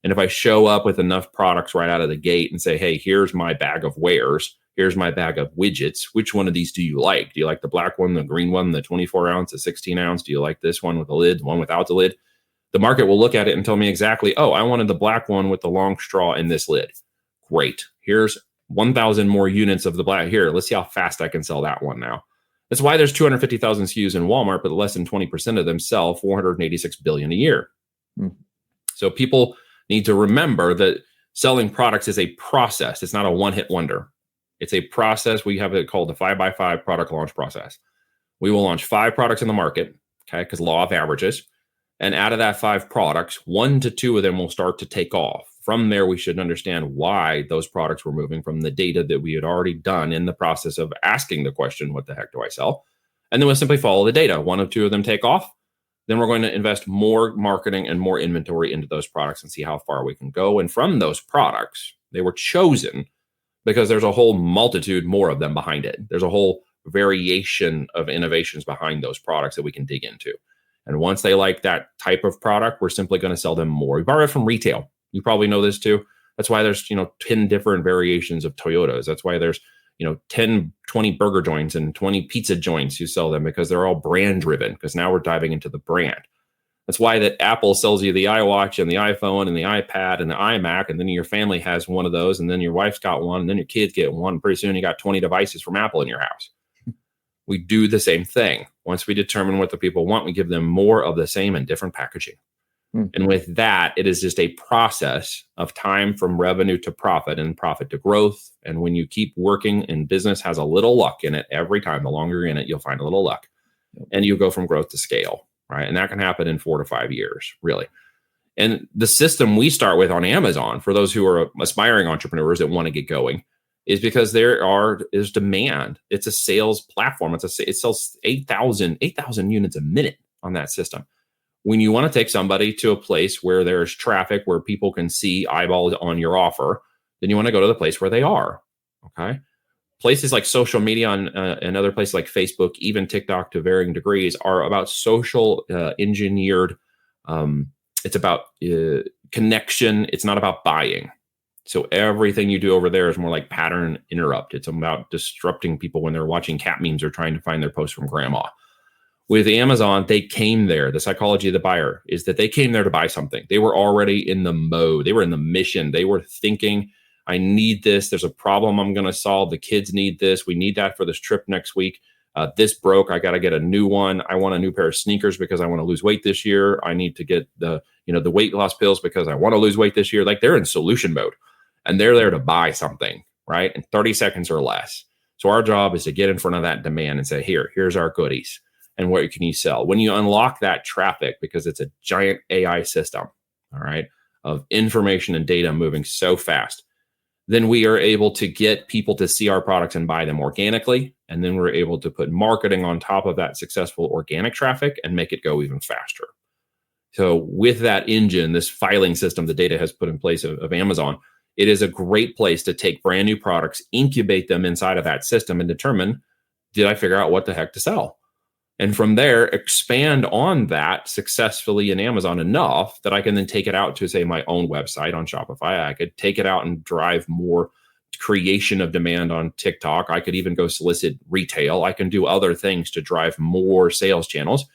And if I show up with enough products right out of the gate and say, hey, here's my bag of wares, here's my bag of widgets, which one of these do you like? Do you like the black one, the green one, the 24 ounce, the 16 ounce? Do you like this one with the lid, the one without the lid? The market will look at it and tell me exactly, oh, I wanted the black one with the long straw in this lid. Great. Here's 1,000 more units of the black. Here, let's see how fast I can sell that one now. That's why there's 250,000 SKUs in Walmart, but less than 20% of them sell $486 billion a year. So people need to remember that selling products is a process. It's not a one-hit wonder. It's a process. We have it called the 5x5 product launch process. We will launch 5 products in the market, okay, because law of averages. And out of that 5 products, 1 to 2 of them will start to take off. From there, we should understand why those products were moving from the data that we had already done in the process of asking the question, what the heck do I sell? And then we'll simply follow the data. 1 or 2 of them take off. Then we're going to invest more marketing and more inventory into those products and see how far we can go. And from those products, they were chosen because there's a whole multitude more of them behind it. There's a whole variation of innovations behind those products that we can dig into. And once they like that type of product, we're simply going to sell them more. We borrow it from retail. You probably know this too. That's why there's, 10 different variations of Toyotas. That's why there's, 10, 20 burger joints and 20 pizza joints who sell them, because they're all brand driven, because now we're diving into the brand. That's why that Apple sells you the iWatch and the iPhone and the iPad and the iMac, and then your family has one of those, and then your wife's got one, and then your kids get one. Pretty soon you got 20 devices from Apple in your house. We do the same thing. Once we determine what the people want, we give them more of the same and different packaging. And with that, it is just a process of time from revenue to profit and profit to growth. And when you keep working, and business has a little luck in it every time, the longer you're in it, you'll find a little luck. And you go from growth to scale, right? And that can happen in 4 to 5 years, really. And the system we start with on Amazon, for those who are aspiring entrepreneurs that want to get going, is because there's demand. It's a sales platform. It sells 8,000 units a minute on that system. When you want to take somebody to a place where there's traffic, where people can see eyeballs on your offer, then you want to go to the place where they are. Okay. Places like social media and other places like Facebook, even TikTok to varying degrees, are about social engineered. It's about connection. It's not about buying. So everything you do over there is more like pattern interrupt. It's about disrupting people when they're watching cat memes or trying to find their post from grandma. With Amazon, they came there. The psychology of the buyer is that they came there to buy something. They were already in the mode. They were in the mission. They were thinking, I need this. There's a problem I'm going to solve. The kids need this. We need that for this trip next week. This broke. I got to get a new one. I want a new pair of sneakers because I want to lose weight this year. I need to get the weight loss pills because I want to lose weight this year. Like, they're in solution mode, and they're there to buy something, right? In 30 seconds or less. So our job is to get in front of that demand and say, here's our goodies. And what can you sell? When you unlock that traffic, because it's a giant AI system, all right, of information and data moving so fast, then we are able to get people to see our products and buy them organically. And then we're able to put marketing on top of that successful organic traffic and make it go even faster. So with that engine, this filing system the data has put in place of Amazon, it is a great place to take brand new products, incubate them inside of that system, and determine, did I figure out what the heck to sell? And from there, expand on that successfully in Amazon enough that I can then take it out to, say, my own website on Shopify. I could take it out and drive more creation of demand on TikTok. I could even go solicit retail. I can do other things to drive more sales channels,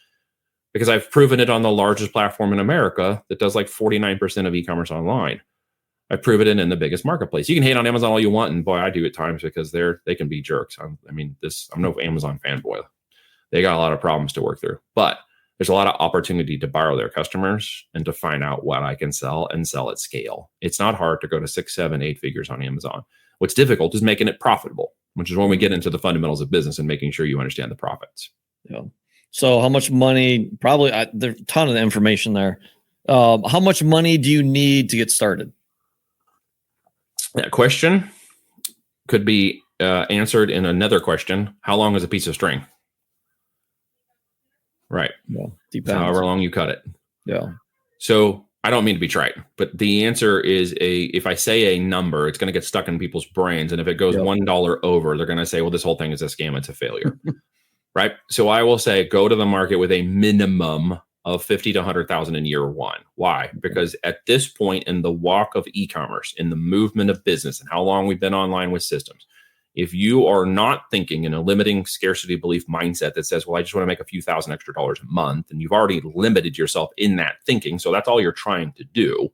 because I've proven it on the largest platform in America that does like 49% of e-commerce online. I've proven it in the biggest marketplace. You can hate on Amazon all you want, and boy, I do at times, because they can be jerks. I'm no Amazon fanboy. They got a lot of problems to work through, but there's a lot of opportunity to borrow their customers and to find out what I can sell and sell at scale. It's not hard to go to 6, 7, 8 figures on Amazon. What's difficult is making it profitable, which is when we get into the fundamentals of business and making sure you understand the profits. Yeah. So how much money, probably there's a ton of information there. How much money do you need to get started? That question could be answered in another question. How long is a piece of string? Right. Well, depends. However long you cut it. Yeah. So I don't mean to be trite, but the answer is if I say a number, it's going to get stuck in people's brains. And if it goes $1 over, they're going to say, well, this whole thing is a scam. It's a failure. Right. So I will say, go to the market with a minimum of 50 to 100,000 in year one. Why? Because at this point in the walk of e-commerce, in the movement of business, and how long we've been online with systems, if you are not thinking in a limiting scarcity belief mindset that says, well, I just want to make a few thousand extra dollars a month, and you've already limited yourself in that thinking, so that's all you're trying to do,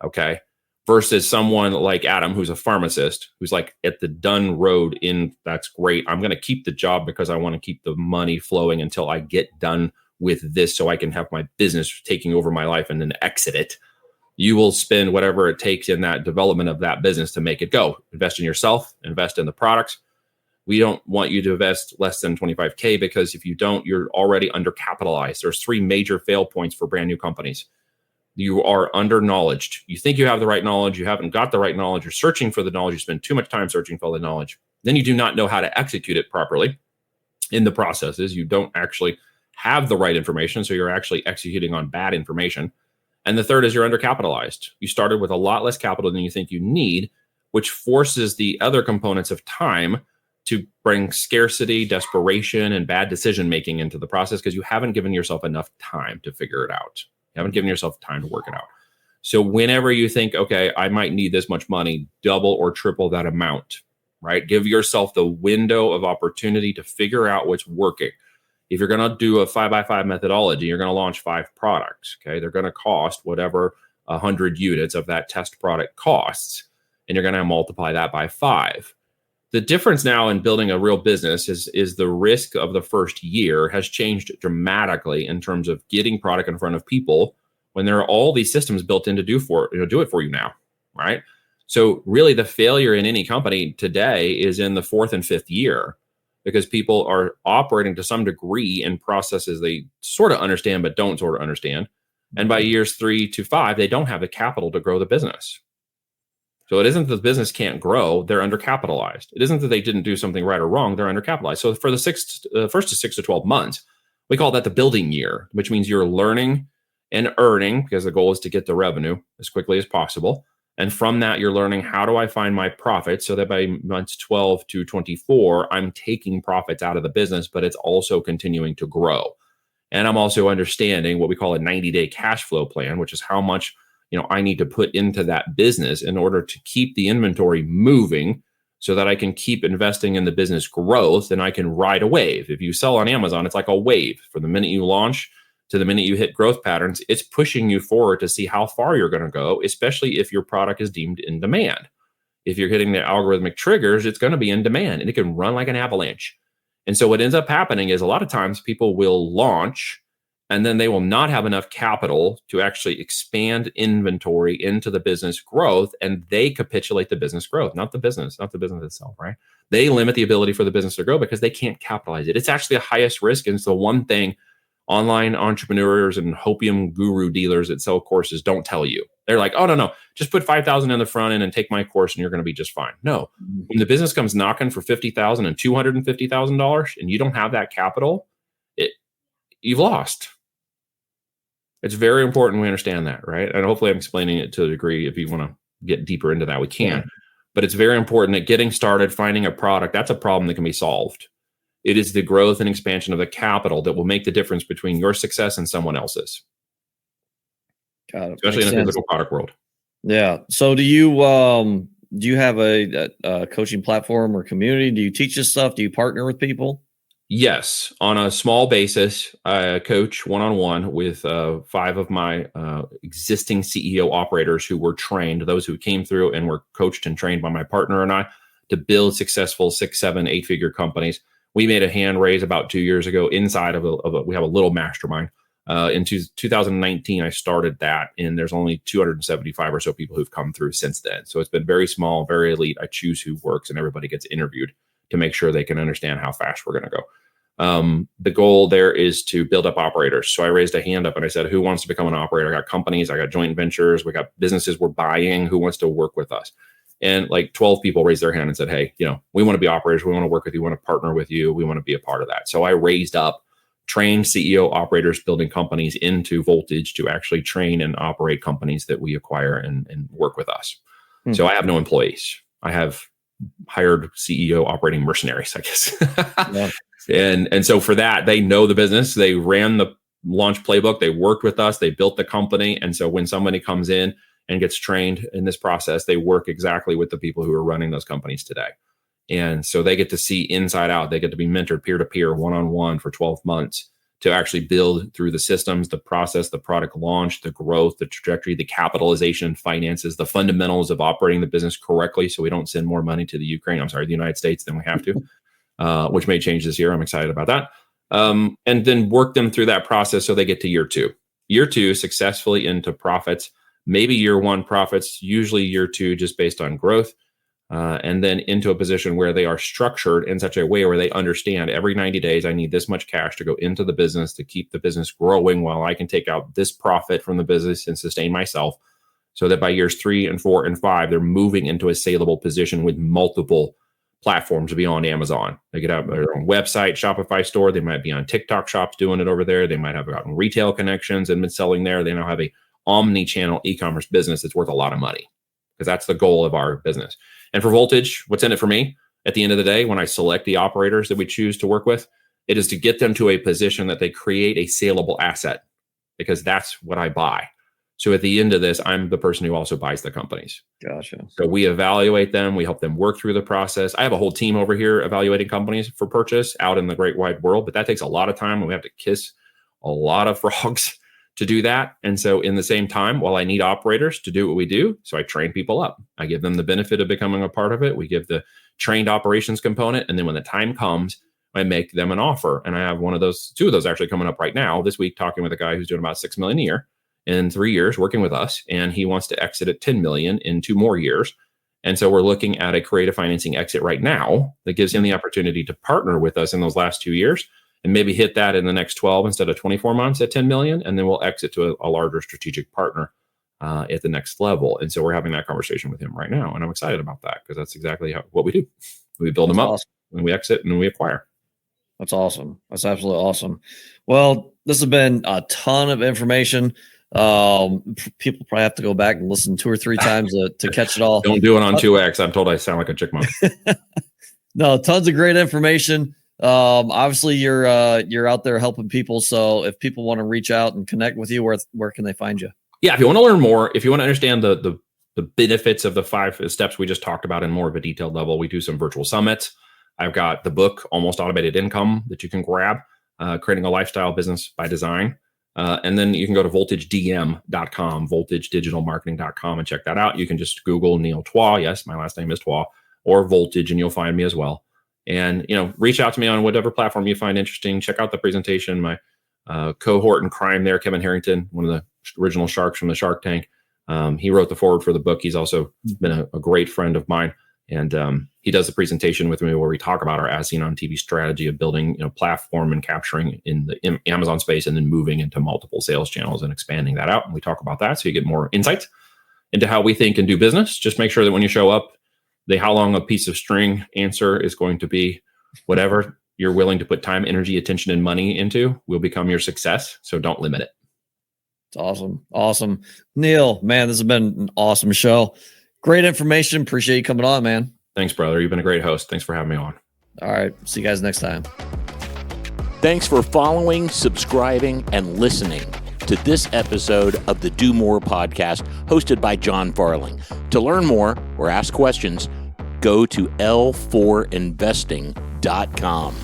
okay, versus someone like Adam, who's a pharmacist, who's like at the done road in, that's great, I'm going to keep the job because I want to keep the money flowing until I get done with this so I can have my business taking over my life and then exit it. You will spend whatever it takes in that development of that business to make it go. Invest in yourself, invest in the products. We don't want you to invest less than 25K, because if you don't, you're already undercapitalized. There's 3 major fail points for brand new companies. You are under-knowledged. You think you have the right knowledge. You haven't got the right knowledge. You're searching for the knowledge. You spend too much time searching for the knowledge. Then you do not know how to execute it properly in the processes. You don't actually have the right information, so you're actually executing on bad information. And the third is you're undercapitalized. You started with a lot less capital than you think you need, which forces the other components of time to bring scarcity, desperation, and bad decision-making into the process, because you haven't given yourself enough time to figure it out. You haven't given yourself time to work it out. So whenever you think, okay, I might need this much money, double or triple that amount, right? Give yourself the window of opportunity to figure out what's working. If you're going to do a 5x5 methodology, you're going to launch 5 products. Okay. They're going to cost whatever 100 units of that test product costs. And you're going to multiply that by 5. The difference now in building a real business is the risk of the first year has changed dramatically in terms of getting product in front of people when there are all these systems built in to do it for you now, right? So really the failure in any company today is in the 4th and 5th year, because people are operating to some degree in processes they sort of understand but don't sort of understand. And by years 3 to 5, they don't have the capital to grow the business. So it isn't that the business can't grow, they're undercapitalized. It isn't that they didn't do something right or wrong, they're undercapitalized. So for the first to 6 to 12 months, we call that the building year, which means you're learning and earning, because the goal is to get the revenue as quickly as possible. And from that, you're learning, how do I find my profit so that by months 12 to 24, I'm taking profits out of the business, but it's also continuing to grow. And I'm also understanding what we call a 90-day cash flow plan, which is how much I need to put into that business in order to keep the inventory moving so that I can keep investing in the business growth and I can ride a wave. If you sell on Amazon, it's like a wave. From the minute you launch to the minute you hit growth patterns, it's pushing you forward to see how far you're going to go, especially if your product is deemed in demand. If you're hitting the algorithmic triggers, it's going to be in demand and it can run like an avalanche. And so what ends up happening is a lot of times people will launch and then they will not have enough capital to actually expand inventory into the business growth, and they capitulate the business growth, not the business itself, right? They limit the ability for the business to grow because they can't capitalize it. It's actually the highest risk, and it's the one thing online entrepreneurs and hopium guru dealers that sell courses don't tell you. They're like, oh, no, just put 5,000 in the front end and take my course and you're going to be just fine. No, when the business comes knocking for $50,000 and $250,000 and you don't have that capital, you've lost. It's very important we understand that, right? And hopefully I'm explaining it to a degree. If you want to get deeper into that, we can. Yeah. But it's very important that getting started, finding a product, that's a problem that can be solved. It is the growth and expansion of the capital that will make the difference between your success and someone else's. Got it. Especially in a physical product world. Yeah. So do you have a coaching platform or community? Do you teach this stuff? Do you partner with people? Yes, on a small basis, I coach one-on-one with 5 of my existing CEO operators who were trained, those who came through and were coached and trained by my partner and I to build successful 6, 7, 8-figure companies. We made a hand raise about 2 years ago inside of we have a little mastermind. In 2019, I started that, and there's only 275 or so people who've come through since then. So it's been very small, very elite. I choose who works, and everybody gets interviewed to make sure they can understand how fast we're going to go. The goal there is to build up operators. So I raised a hand up and I said, who wants to become an operator? I got companies, I got joint ventures, we got businesses we're buying. Who wants to work with us? And like 12 people raised their hand and said, hey, we want to be operators. We want to work with you. We want to partner with you. We want to be a part of that. So I raised up trained CEO operators building companies into Voltage to actually train and operate companies that we acquire and work with us. So I have no employees. I have hired CEO operating mercenaries, I guess. Yeah. And so for that, they know the business. They ran the launch playbook. They worked with us. They built the company. And so when somebody comes in and gets trained in this process, they work exactly with the people who are running those companies today. And so they get to see inside out. They get to be mentored peer-to-peer, one-on-one for 12 months to actually build through the systems, the process, the product launch, the growth, the trajectory, the capitalization, finances, the fundamentals of operating the business correctly so we don't send more money to the United States than we have to, which may change this year. I'm excited about that. And then work them through that process so they get to year 2. Year 2, successfully into profits, maybe year 1 profits, usually year 2 just based on growth. And then into a position where they are structured in such a way where they understand every 90 days, I need this much cash to go into the business to keep the business growing while I can take out this profit from the business and sustain myself, so that by years 3 and 4 and 5, they're moving into a saleable position with multiple platforms beyond Amazon. They get out their own website, Shopify store. They might be on TikTok shops doing it over there. They might have gotten retail connections and been selling there. They now have a omni-channel e-commerce business that's worth a lot of money, because that's the goal of our business. And for Voltage, what's in it for me at the end of the day, when I select the operators that we choose to work with, it is to get them to a position that they create a saleable asset, because that's what I buy. So at the end of this, I'm the person who also buys the companies. Gotcha. So we evaluate them. We help them work through the process. I have a whole team over here evaluating companies for purchase out in the great wide world, but that takes a lot of time, and we have to kiss a lot of frogs to do that. And so in the same time, while I need operators to do what we do, so I train people up. I give them the benefit of becoming a part of it. We give the trained operations component. And then when the time comes, I make them an offer. And I have two of those actually coming up right now this week, talking with a guy who's doing about $6 million a year in 3 years working with us. And he wants to exit at 10 million in 2 more years. And so we're looking at a creative financing exit right now that gives him the opportunity to partner with us in those last 2 years and maybe hit that in the next 12 instead of 24 months at 10 million. And then we'll exit to a larger strategic partner at the next level. And so we're having that conversation with him right now. And I'm excited about that because that's exactly what we do. We build them up, awesome. And we exit and then we acquire. That's awesome. That's absolutely awesome. Well, this has been a ton of information. People probably have to go back and listen 2 or 3 times to catch it all. Don't do it on 2X. I'm told I sound like a chipmunk. No, tons of great information. Obviously you're out there helping people. So if people want to reach out and connect with you, where can they find you? Yeah. If you want to learn more, if you want to understand the benefits of the 5 steps we just talked about in more of a detailed level, we do some virtual summits. I've got the book, Almost Automated Income, that you can grab, Creating a Lifestyle Business by Design. And then you can go to voltagedm.com, voltagedigitalmarketing.com, and check that out. You can just Google Neil Twa. Yes, my last name is Twa, or Voltage, and you'll find me as well. And, reach out to me on whatever platform you find interesting. Check out the presentation. My cohort in crime there, Kevin Harrington, one of the original sharks from the Shark Tank. He wrote the foreword for the book. He's also been a great friend of mine. And he does the presentation with me where we talk about our as seen on TV strategy of building, platform and capturing in the Amazon space and then moving into multiple sales channels and expanding that out. And we talk about that so you get more insights into how we think and do business. Just make sure that when you show up, the how long a piece of string answer is going to be whatever you're willing to put time, energy, attention, and money into will become your success. So don't limit it. It's awesome. Awesome. Neil, man, this has been an awesome show. Great information. Appreciate you coming on, man. Thanks, brother. You've been a great host. Thanks for having me on. All right. See you guys next time. Thanks for following, subscribing, and listening to this episode of the Do More podcast hosted by John Farling. To learn more or ask questions, go to l4investing.com.